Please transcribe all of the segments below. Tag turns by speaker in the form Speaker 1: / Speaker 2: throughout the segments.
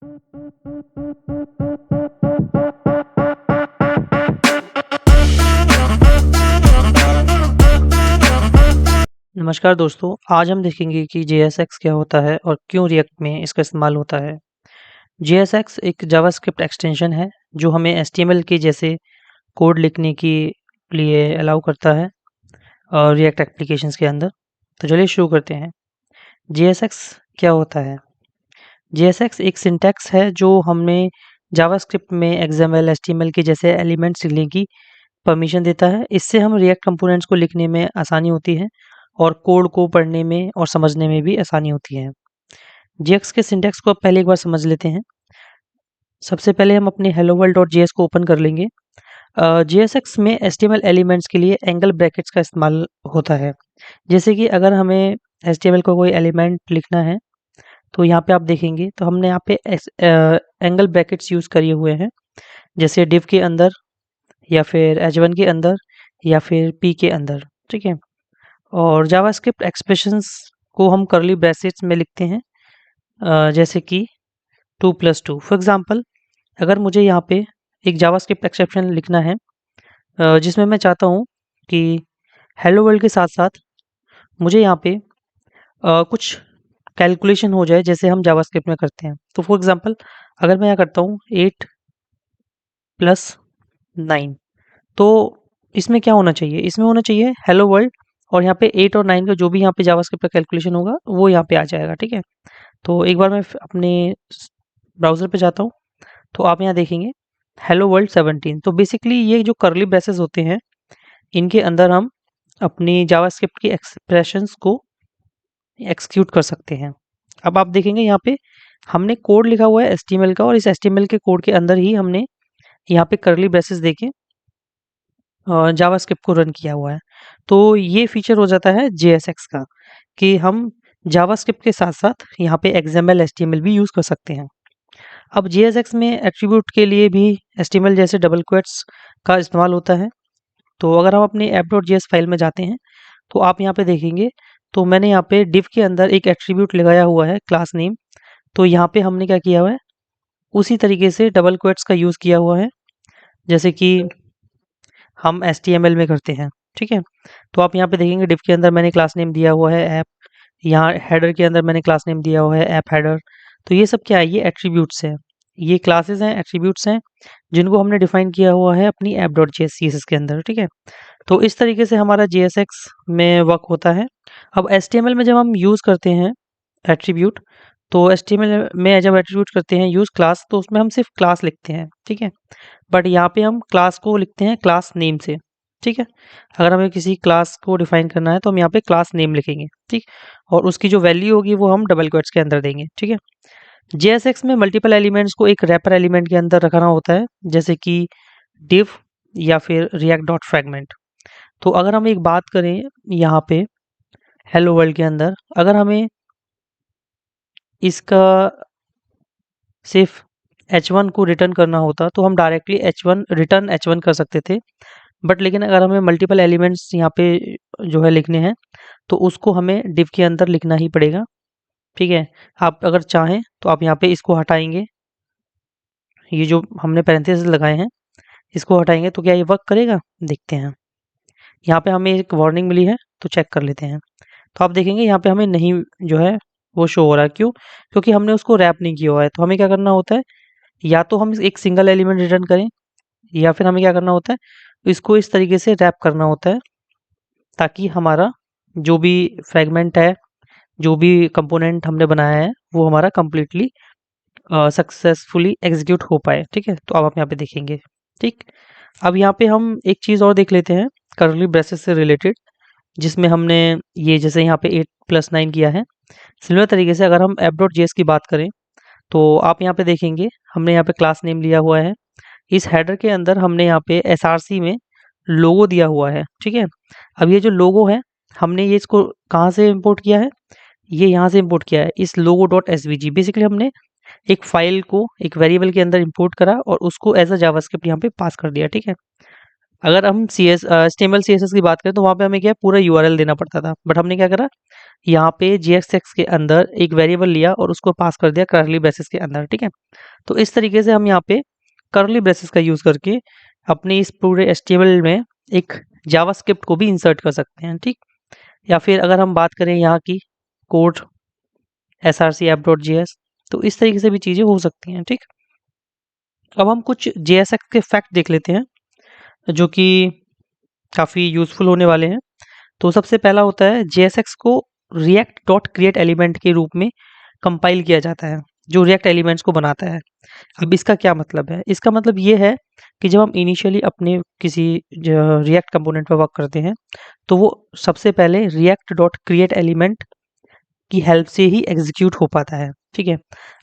Speaker 1: नमस्कार दोस्तों, आज हम देखेंगे कि JSX क्या होता है और क्यों रिएक्ट में इसका इस्तेमाल होता है। JSX एक जावास्क्रिप्ट एक्सटेंशन है जो हमें HTML के जैसे कोड लिखने के लिए अलाउ करता है और रिएक्ट एप्लीकेशंस के अंदर। तो चलिए शुरू करते हैं। JSX क्या होता है? JSX एक सिंटैक्स है जो हमें जावास्क्रिप्ट में XML, HTML के जैसे एलिमेंट्स लिखने की परमिशन देता है। इससे हम रिएक्ट कंपोनेंट्स को लिखने में आसानी होती है और कोड को पढ़ने में और समझने में भी आसानी होती है। जेएक्स के सिंटैक्स को अब पहले एक बार समझ लेते हैं। सबसे पहले हम अपने hello world.js को ओपन कर लेंगे। JSX में HTML एलिमेंट्स के लिए एंगल ब्रैकेट्स का इस्तेमाल होता है। जैसे कि अगर हमें HTML का कोई एलिमेंट लिखना है तो यहाँ पे आप देखेंगे तो हमने यहाँ पे एंगल ब्रैकेट्स यूज़ करे हुए हैं, जैसे div के अंदर या फिर h1 के अंदर या फिर p के अंदर, ठीक है। और जावास्क्रिप्ट एक्सप्रेशंस को हम कर्ली ब्रैकेट्स में लिखते हैं, जैसे कि 2+2 फॉर एग्जांपल। अगर मुझे यहाँ पे एक जावास्क्रिप्ट एक्सेप्शन लिखना है जिसमें मैं चाहता हूँ कि हेलो वर्ल्ड के साथ साथ मुझे यहाँ पे कुछ कैलकुलेशन हो जाए जैसे हम जावास्क्रिप्ट में करते हैं। तो फॉर एग्जांपल अगर मैं यहाँ करता हूँ 8+9, तो इसमें क्या होना चाहिए? इसमें होना चाहिए हेलो वर्ल्ड और यहाँ पे 8 और 9 का जो भी यहाँ पे जावास्क्रिप्ट का कैलकुलेशन होगा वो यहाँ पे आ जाएगा, ठीक है। तो एक बार मैं अपने ब्राउज़र पे जाता हूँ तो आप यहाँ देखेंगे हेलो वर्ल्ड 17। तो बेसिकली ये जो कर्ली ब्रेसेस होते हैं इनके अंदर हम अपनी जावास्क्रिप्ट की एक्सप्रेशंस को एक्सिक्यूट कर सकते हैं। अब आप देखेंगे यहाँ पे हमने कोड लिखा हुआ है HTML का और इस HTML के कोड के अंदर ही हमने यहाँ पे कर्ली ब्रेसेस देके जावास्क्रिप्ट को रन किया हुआ है। तो ये फीचर हो जाता है JSX का कि हम जावास्क्रिप्ट के साथ-साथ यहाँ पे XML, HTML भी यूज़ कर सकते हैं। अब JSX में एट्रीब्यूट के लिए भी HTML जैसे डबल क्वोट्स का इस्तेमाल होता है। तो अगर हम अपनी app.js फाइल में जाते हैं तो आप यहाँ पे देखेंगे तो मैंने यहाँ पे div के अंदर एक एट्रीब्यूट लगाया हुआ है क्लास नेम। तो यहाँ पे हमने क्या किया हुआ है, उसी तरीके से डबल क्वोट्स का यूज़ किया हुआ है जैसे कि हम HTML में करते हैं, ठीक है। तो आप यहाँ पे देखेंगे div के अंदर मैंने क्लास नेम दिया हुआ है ऐप, यहाँ हेडर के अंदर मैंने क्लास नेम दिया हुआ है ऐप हेडर। तो ये सब क्या है? ये एट्रीब्यूट्स हैं, ये क्लासेस हैं, एट्रीब्यूट्स हैं जिनको हमने डिफाइन किया हुआ है अपनी app.js CSS के अंदर, ठीक है। तो इस तरीके से हमारा JSX में वर्क होता है। अब HTML में जब हम यूज़ करते हैं एट्रीब्यूट, तो HTML में जब एट्रीब्यूट करते हैं यूज़ क्लास, तो उसमें हम सिर्फ क्लास लिखते हैं, ठीक है। बट यहाँ पे हम क्लास को लिखते हैं क्लास नेम से, ठीक है। अगर हमें किसी क्लास को डिफाइन करना है तो हम यहाँ पे क्लास नेम लिखेंगे, ठीक। और उसकी जो वैल्यू होगी वो हम डबल क्वोट्स के अंदर देंगे, ठीक है। JSX में मल्टीपल एलिमेंट्स को एक रैपर एलिमेंट के अंदर रखना होता है, जैसे कि div या फिर react डॉट फ्रैगमेंट। तो अगर हम एक बात करें यहाँ पे हेलो वर्ल्ड के अंदर, अगर हमें इसका सिर्फ h1 को रिटर्न करना होता तो हम डायरेक्टली रिटर्न h1 कर सकते थे। बट लेकिन अगर हमें मल्टीपल एलिमेंट्स यहाँ पे जो है लिखने हैं तो उसको हमें div के अंदर लिखना ही पड़ेगा, ठीक है। आप अगर चाहें तो आप यहाँ पे इसको हटाएंगे, ये जो हमने पैरेंथेसिस लगाए हैं इसको हटाएंगे तो क्या ये वर्क करेगा? देखते हैं। यहाँ पे हमें एक वार्निंग मिली है तो चेक कर लेते हैं। तो आप देखेंगे यहाँ पे हमें नहीं जो है वो शो हो रहा है, क्यों? क्योंकि हमने उसको रैप नहीं किया हुआ है। तो हमें क्या करना होता है, या तो हम एक सिंगल एलिमेंट रिटर्न करें या फिर हमें क्या करना होता है, इसको इस तरीके से रैप करना होता है ताकि हमारा जो भी फ्रेगमेंट है, जो भी कंपोनेंट हमने बनाया है वो हमारा कंप्लीटली सक्सेसफुली एग्जीक्यूट हो पाए, ठीक है। तो अब आप यहाँ पे देखेंगे, ठीक। अब यहाँ पे हम एक चीज़ और देख लेते हैं कर्ली ब्रेसेस से रिलेटेड, जिसमें हमने ये जैसे यहाँ पे 8+9 किया है। सिमिलर तरीके से अगर हम app.js की बात करें तो आप यहाँ पे देखेंगे हमने यहाँ पे क्लास नेम लिया हुआ है। इस हेडर के अंदर हमने यहाँ पे src में लोगो दिया हुआ है, ठीक है। अब ये जो लोगो है हमने ये इसको कहाँ से इंपोर्ट किया है? ये यहाँ से इंपोर्ट किया है, इस logo.svg। बेसिकली हमने एक फाइल को एक वेरिएबल के अंदर इंपोर्ट करा और उसको एज अ जावास्क्रिप्ट यहाँ पे पास कर दिया, ठीक है। अगर हम HTML CSS की बात करें तो वहाँ पे हमें क्या है, पूरा यूआरएल देना पड़ता था, बट हमने क्या करा, यहाँ पे JSX के अंदर एक वेरिएबल लिया और उसको पास कर दिया कर्ली ब्रेसेस के अंदर, ठीक है। तो इस तरीके से हम यहाँ पे कर्ली ब्रेसेस का यूज़ करके अपने इस पूरे HTML में एक जावास्क्रिप्ट को भी इंसर्ट कर सकते हैं, ठीक। या फिर अगर हम बात करें यहाँ की कोड src app.js, तो इस तरीके से भी चीज़ें हो सकती हैं, ठीक। अब हम कुछ JSX के फैक्ट देख लेते हैं जो कि काफ़ी यूज़फुल होने वाले हैं। तो सबसे पहला होता है, JSX को रिएक्ट डॉट क्रिएट एलिमेंट के रूप में कंपाइल किया जाता है, जो रिएक्ट एलिमेंट्स को बनाता है। अब इसका क्या मतलब है? इसका मतलब ये है कि जब हम इनिशियली अपने किसी रिएक्ट कंपोनेंट पर वर्क करते हैं, तो वो सबसे पहले रिएक्ट डॉट क्रिएट एलिमेंट की हेल्प से ही एग्जीक्यूट हो पाता है, ठीक है।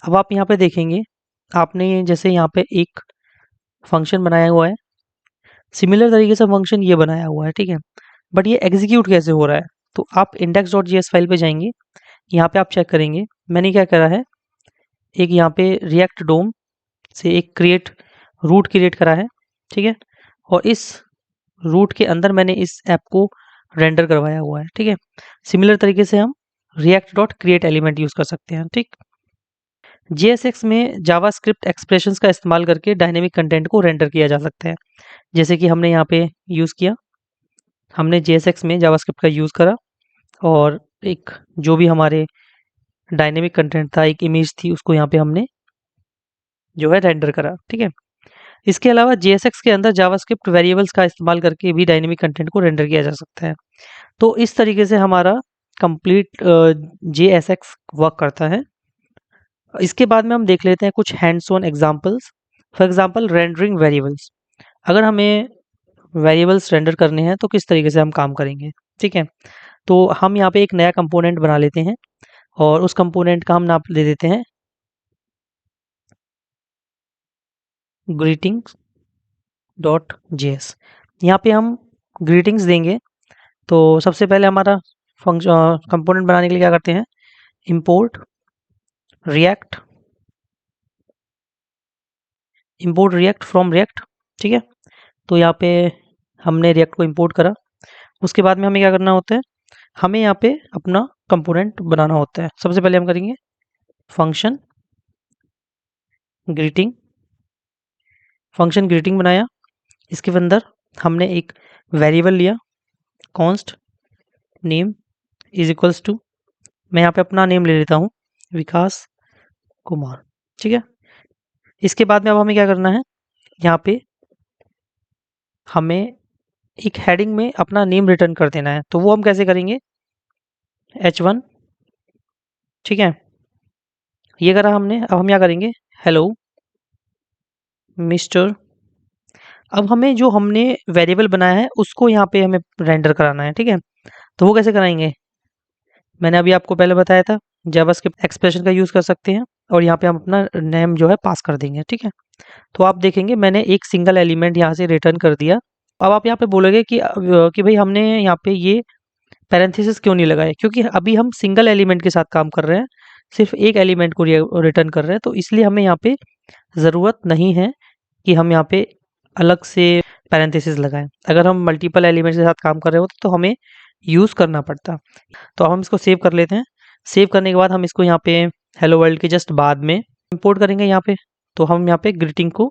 Speaker 1: अब आप यहाँ पे देखेंगे, आपने जैसे यहाँ पे एक फंक्शन बनाया हुआ है, सिमिलर तरीके से फंक्शन ये बनाया हुआ है, ठीक है। बट ये एग्जीक्यूट कैसे हो रहा है? तो आप index.js फाइल पे जाएंगे, यहाँ पे आप चेक करेंगे, मैंने क्या करा है, एक यहाँ पे रिएक्ट डोम से एक क्रिएट रूट क्रिएट करा है, ठीक है। और इस रूट के अंदर मैंने इस ऐप को रेंडर करवाया हुआ है, ठीक है। सिमिलर तरीके से हम react dot create element use कर सकते हैं, ठीक। JSX में जावास्क्रिप्ट एक्सप्रेशंस का इस्तेमाल करके डायनेमिक कंटेंट को रेंडर किया जा सकता है, जैसे कि हमने यहाँ पे यूज़ किया, हमने JSX में जावास्क्रिप्ट का यूज़ करा और एक जो भी हमारे डायनेमिक कंटेंट था, एक इमेज थी, उसको यहाँ पे हमने जो है रेंडर करा, ठीक है। इसके अलावा JSX के अंदर जावास्क्रिप्ट वेरिएबल्स का इस्तेमाल करके भी डायनेमिक कंटेंट को रेंडर किया जा सकता है। तो इस तरीके से हमारा कंप्लीट JSX वर्क करता है। इसके बाद में हम देख लेते हैं कुछ hands on examples. For example rendering variables. अगर हमें वेरिएबल्स रेंडर करने हैं तो किस तरीके से हम काम करेंगे, ठीक है। तो हम यहाँ पे एक नया कंपोनेंट बना लेते हैं और उस कंपोनेंट का हम नाम दे देते हैं ग्रीटिंग्स डॉट जेएस। यहाँ पे हम ग्रीटिंग्स देंगे, तो सबसे पहले हमारा फंक्शन कंपोनेंट बनाने के लिए क्या करते हैं, import react, import react from react, ठीक है। तो यहाँ पे हमने रिएक्ट को इंपोर्ट करा, उसके बाद में हमें क्या करना होता है, हमें यहाँ पे अपना कंपोनेंट बनाना होता है। सबसे पहले हम करेंगे फंक्शन ग्रीटिंग, फंक्शन ग्रीटिंग बनाया, इसके अंदर हमने एक वेरिएबल लिया, const name is equals to, मैं यहाँ पे अपना नेम ले लेता हूँ विकास कुमार, ठीक है। इसके बाद में अब हमें क्या करना है, यहाँ पे हमें एक हेडिंग में अपना नेम रिटर्न कर देना है। तो वो हम कैसे करेंगे, H1, ठीक है, ये करा हमने। अब हम क्या करेंगे, हेलो मिस्टर। अब हमें जो हमने वेरिएबल बनाया है उसको यहाँ पे हमें रेंडर कराना है, ठीक है। तो वो कैसे कराएंगे, मैंने अभी आपको पहले बताया था, जावास्क्रिप्ट एक्सप्रेशन का यूज़ कर सकते हैं और यहाँ पे हम अपना नेम जो है पास कर देंगे, ठीक है। तो आप देखेंगे मैंने एक सिंगल एलिमेंट यहाँ से रिटर्न कर दिया। अब आप यहाँ पे बोलोगे कि भाई हमने यहाँ पे ये पैरेंथेसिस क्यों नहीं लगाए, क्योंकि अभी हम सिंगल एलिमेंट के साथ काम कर रहे हैं, सिर्फ एक एलिमेंट को रिटर्न कर रहे हैं, तो इसलिए हमें यहाँ पे ज़रूरत नहीं है कि हम यहाँ पे अलग से पैरेंथेसिस लगाएं। अगर हम मल्टीपल एलिमेंट्स के साथ काम कर रहे होते तो हमें यूज़ करना पड़ता। तो अब हम इसको सेव कर लेते हैं। सेव करने के बाद हम इसको यहाँ पे हेलो वर्ल्ड के जस्ट बाद में इंपोर्ट करेंगे यहाँ पे। तो हम यहाँ पे ग्रीटिंग को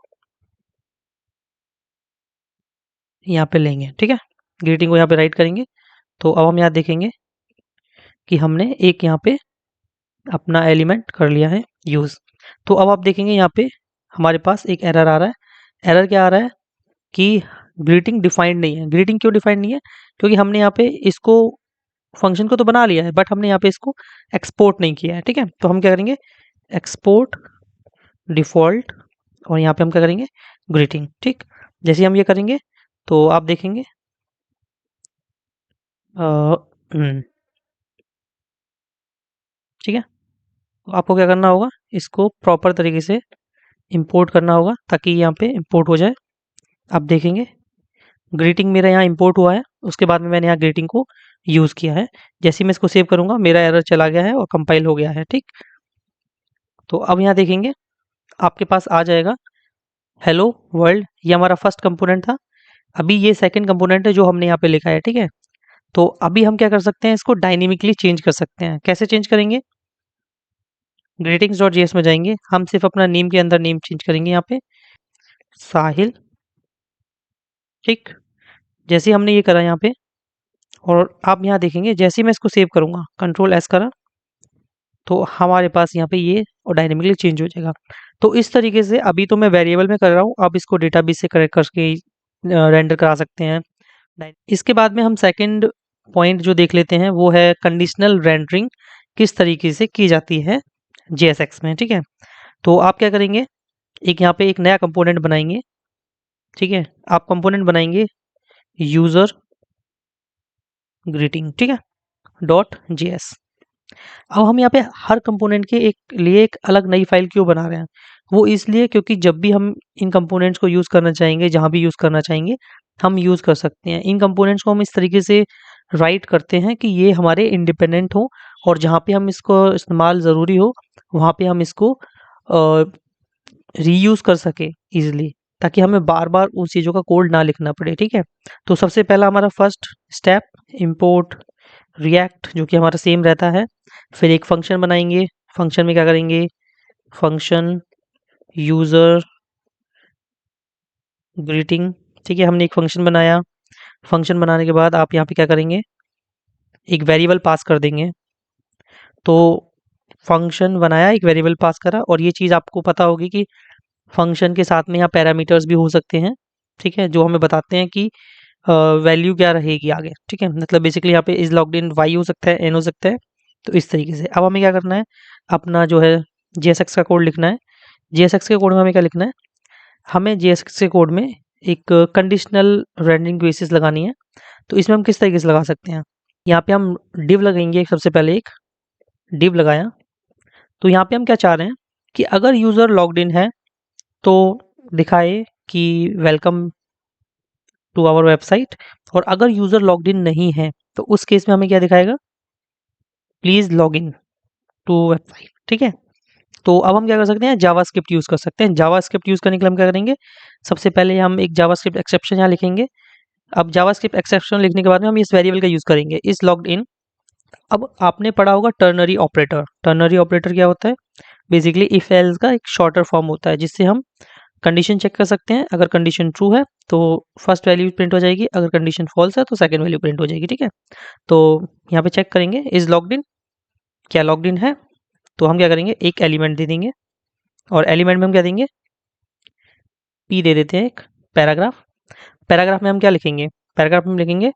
Speaker 1: यहाँ पे लेंगे, ठीक है, ग्रीटिंग को यहाँ पे राइट करेंगे। तो अब हम यहाँ देखेंगे कि हमने एक यहाँ पे अपना एलिमेंट कर लिया है यूज़। तो अब आप देखेंगे यहाँ पे हमारे पास एक एरर आ रहा है। एरर क्या आ रहा है कि ग्रीटिंग डिफाइंड नहीं है। ग्रीटिंग क्यों डिफाइंड नहीं है, क्योंकि हमने यहाँ पे इसको फंक्शन को तो बना लिया है, बट हमने यहाँ पे इसको एक्सपोर्ट नहीं किया है, ठीक है। तो हम क्या करेंगे, एक्सपोर्ट डिफ़ॉल्ट, और यहाँ पे हम क्या करेंगे, ग्रीटिंग, ठीक। जैसे हम ये करेंगे तो आप देखेंगे ठीक है। तो आपको क्या करना होगा, इसको प्रॉपर तरीके से इंपोर्ट करना होगा ताकि यहाँ पे इंपोर्ट हो जाए। आप देखेंगे ग्रीटिंग मेरा यहाँ इंपोर्ट हुआ है, उसके बाद में मैंने यहाँ ग्रीटिंग को यूज़ किया है। जैसे ही मैं इसको सेव करूँगा मेरा एरर चला गया है और कंपाइल हो गया है, ठीक। तो अब यहाँ देखेंगे आपके पास आ जाएगा हेलो वर्ल्ड, ये हमारा फर्स्ट कंपोनेंट था। अभी ये सेकंड कंपोनेंट है जो हमने यहाँ पे लिखा है, ठीक है। तो अभी हम क्या कर सकते हैं, इसको डायनेमिकली चेंज कर सकते हैं। कैसे चेंज करेंगे? ग्रीटिंग्स डॉट जेएस में जाएंगे, हम सिर्फ अपना नेम के अंदर नेम चेंज करेंगे यहाँ पे साहिल, ठीक। जैसे हमने ये करा यहाँ पे, और आप यहाँ देखेंगे जैसे ही मैं इसको सेव करूँगा, कंट्रोल एस करा, तो हमारे पास यहाँ पे ये और डायनेमिकली चेंज हो जाएगा। तो इस तरीके से अभी तो मैं वेरिएबल में कर रहा हूँ, अब इसको डेटाबेस से करेक्ट करके रेंडर करा सकते हैं। इसके बाद में हम सेकंड पॉइंट जो देख लेते हैं वो है कंडीशनल रेंडरिंग किस तरीके से की जाती है जेएसएक्स में, ठीक है। तो आप क्या करेंगे, एक यहाँ पे एक नया कंपोनेंट बनाएंगे, ठीक है। आप कंपोनेंट बनाएंगे यूजर ग्रीटिंग, ठीक है, डॉट जेएस। अब हम यहाँ पे हर कंपोनेंट के एक लिए एक अलग नई फाइल क्यों बना रहे हैं? वो इसलिए क्योंकि जब भी हम इन कंपोनेंट्स को यूज़ करना चाहेंगे, जहाँ भी यूज़ करना चाहेंगे, हम यूज़ कर सकते हैं। इन कंपोनेंट्स को हम इस तरीके से राइट करते हैं कि ये हमारे इंडिपेंडेंट हो, और जहाँ पे हम इसको इस्तेमाल ज़रूरी हो, वहाँ पे हम इसको रीयूज़ कर सकें ईज़िली, ताकि हमें बार-बार उन चीज़ों का कोड ना लिखना पड़े, ठीक है। तो सबसे पहला हमारा फर्स्ट स्टेप इम्पोर्ट रिएक्ट, जो कि हमारा सेम रहता है। फिर एक फंक्शन बनाएंगे, फंक्शन में क्या करेंगे, फंक्शन यूज़र ग्रीटिंग, ठीक है। हमने एक फंक्शन बनाया, फंक्शन बनाने के बाद आप यहाँ पे क्या करेंगे, एक वेरिएबल पास कर देंगे। तो फंक्शन बनाया, एक वेरिएबल पास करा, और ये चीज़ आपको पता होगी कि फंक्शन के साथ में यहाँ पैरामीटर्स भी हो सकते हैं, ठीक है, जो हमें बताते हैं कि वैल्यू क्या रहेगी आगे, ठीक है। मतलब बेसिकली यहाँ पे इज लॉग्ड इन वाई हो सकता है, एन हो सकता है। तो इस तरीके से अब हमें क्या करना है, अपना जो है जेएसएक्स का कोड लिखना है। जेएसएक्स के कोड में हमें क्या लिखना है, हमें जेएसएक्स के कोड में एक कंडीशनल रेंडरिंग बेसिस लगानी है। तो इसमें हम किस तरीके से लगा सकते हैं, यहाँ पे हम डिव लगाएंगे। सबसे पहले एक डिव लगाया, तो यहाँ पे हम क्या चाह रहे हैं कि अगर यूज़र लॉग्ड इन है तो दिखाए कि वेलकम टू आवर वेबसाइट, और अगर यूज़र लॉग्ड इन नहीं है तो उस केस में हमें क्या दिखाएगा, please log in to website, ठीक है। तो अब हम क्या कर सकते हैं, जावास्क्रिप्ट यूज़ कर सकते हैं। जावास्क्रिप्ट यूज़ करने के लिए हम क्या करेंगे, सबसे पहले हम एक जावास्क्रिप्ट एक्सेप्शन यहाँ लिखेंगे। अब जावास्क्रिप्ट एक्सेप्शन लिखने के बाद में हम इस वेरिएबल का यूज़ करेंगे, इज लॉग्ड इन। अब आपने पढ़ा होगा टर्नरी ऑपरेटर। टर्नरी ऑपरेटर क्या होता है, बेसिकली इफ एल्स का एक शॉर्टर फॉर्म होता है, जिससे हम कंडीशन चेक कर सकते हैं। अगर कंडीशन ट्रू है तो फर्स्ट वैल्यू प्रिंट हो जाएगी, अगर कंडीशन फॉल्स है तो सेकंड वैल्यू प्रिंट हो जाएगी, ठीक है। तो यहाँ पे चेक करेंगे इज लॉग्ड इन, क्या लॉग्ड इन है। तो हम क्या करेंगे, एक एलिमेंट दे देंगे, और एलिमेंट में हम क्या देंगे, पी दे देते हैं एक पैराग्राफ। पैराग्राफ में हम क्या लिखेंगे, पैराग्राफ में हम लिखेंगे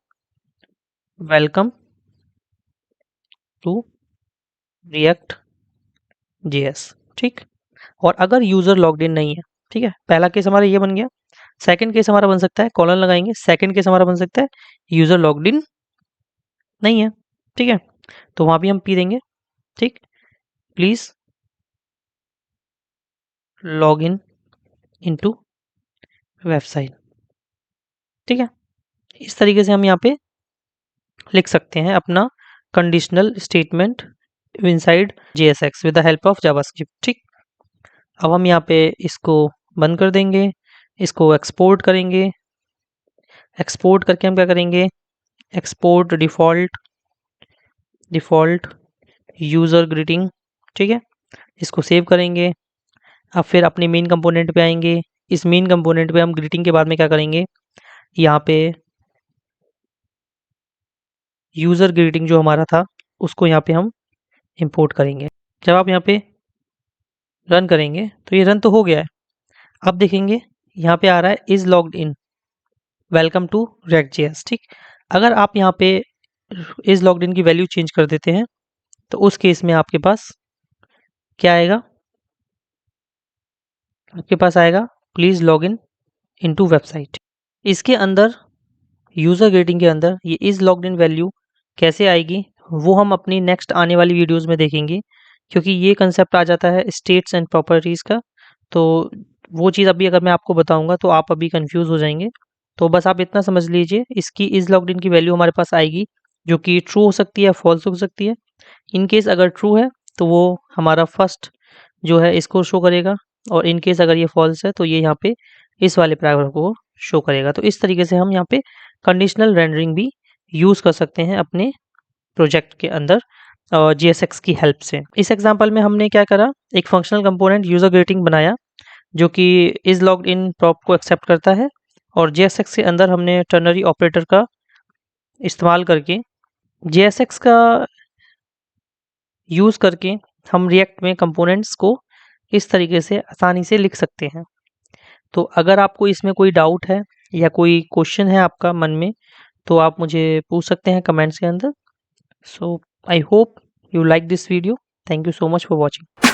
Speaker 1: वेलकम टू रिएक्ट जेएस, ठीक। और अगर यूज़र लॉग्ड इन नहीं है, ठीक है, पहला केस हमारा ये बन गया। सेकंड केस हमारा बन सकता है, कॉलन लगाएंगे, सेकंड केस हमारा बन सकता है यूज़र लॉग्ड इन नहीं है, ठीक है। तो वहाँ भी हम पी देंगे, ठीक, please log in into website, ठीक है। इस तरीके से हम यहाँ पे लिख सकते हैं अपना conditional statement inside JSX with the help of JavaScript, ठीक। अब हम यहाँ पे इसको बंद कर देंगे, इसको एक्सपोर्ट करेंगे। एक्सपोर्ट करके हम क्या करेंगे, एक्सपोर्ट डिफ़ॉल्ट यूज़र ग्रीटिंग, ठीक है। इसको सेव करेंगे। अब फिर अपने मेन कंपोनेंट पे आएंगे। इस मेन कंपोनेंट पे हम ग्रीटिंग के बाद में क्या करेंगे, यहाँ पे यूज़र ग्रीटिंग जो हमारा था उसको यहाँ पे हम इंपोर्ट करेंगे। जब आप यहाँ पे रन करेंगे तो ये रन तो हो गया है। अब देखेंगे यहाँ पे आ रहा है is logged in welcome to React.js, ठीक। अगर आप यहाँ पे इज लॉग्ड इन की वैल्यू चेंज कर देते हैं तो उस केस में आपके पास क्या आएगा, आपके पास आएगा please log in into website. इसके अंदर यूज़र ग्रीटिंग के अंदर ये इज़ लॉग्ड इन वैल्यू कैसे आएगी वो हम अपनी नेक्स्ट आने वाली वीडियोस में देखेंगे, क्योंकि ये कंसेप्ट आ जाता है स्टेट्स एंड प्रॉपर्टीज़ का। तो वो चीज़ अभी अगर मैं आपको बताऊंगा तो आप अभी कंफ्यूज हो जाएंगे। तो बस आप इतना समझ लीजिए, इसकी इज़ लॉग्ड इन की वैल्यू हमारे पास आएगी जो कि ट्रू हो सकती है, फॉल्स हो सकती है। इन केस अगर ट्रू है तो वो हमारा फर्स्ट जो है इसको शो करेगा, और इन केस अगर ये फॉल्स है तो ये यहाँ पे इस वाले पैराग्राफ को शो करेगा। तो इस तरीके से हम यहाँ पे कंडीशनल रेंडरिंग भी यूज़ कर सकते हैं अपने प्रोजेक्ट के अंदर JSX की हेल्प से। इस एग्जांपल में हमने क्या करा, एक फंक्शनल कंपोनेंट यूज़र ग्रीटिंग बनाया जो कि इज़ लॉग्ड इन प्रॉप को एक्सेप्ट करता है, और JSX के अंदर हमने टर्नरी ऑपरेटर का इस्तेमाल करके JSX का यूज़ करके हम रिएक्ट में कंपोनेंट्स को इस तरीके से आसानी से लिख सकते हैं। तो अगर आपको इसमें कोई डाउट है या कोई क्वेश्चन है आपका मन में, तो आप मुझे पूछ सकते हैं कमेंट्स के अंदर। So I hope you like this video. Thank you so much for watching.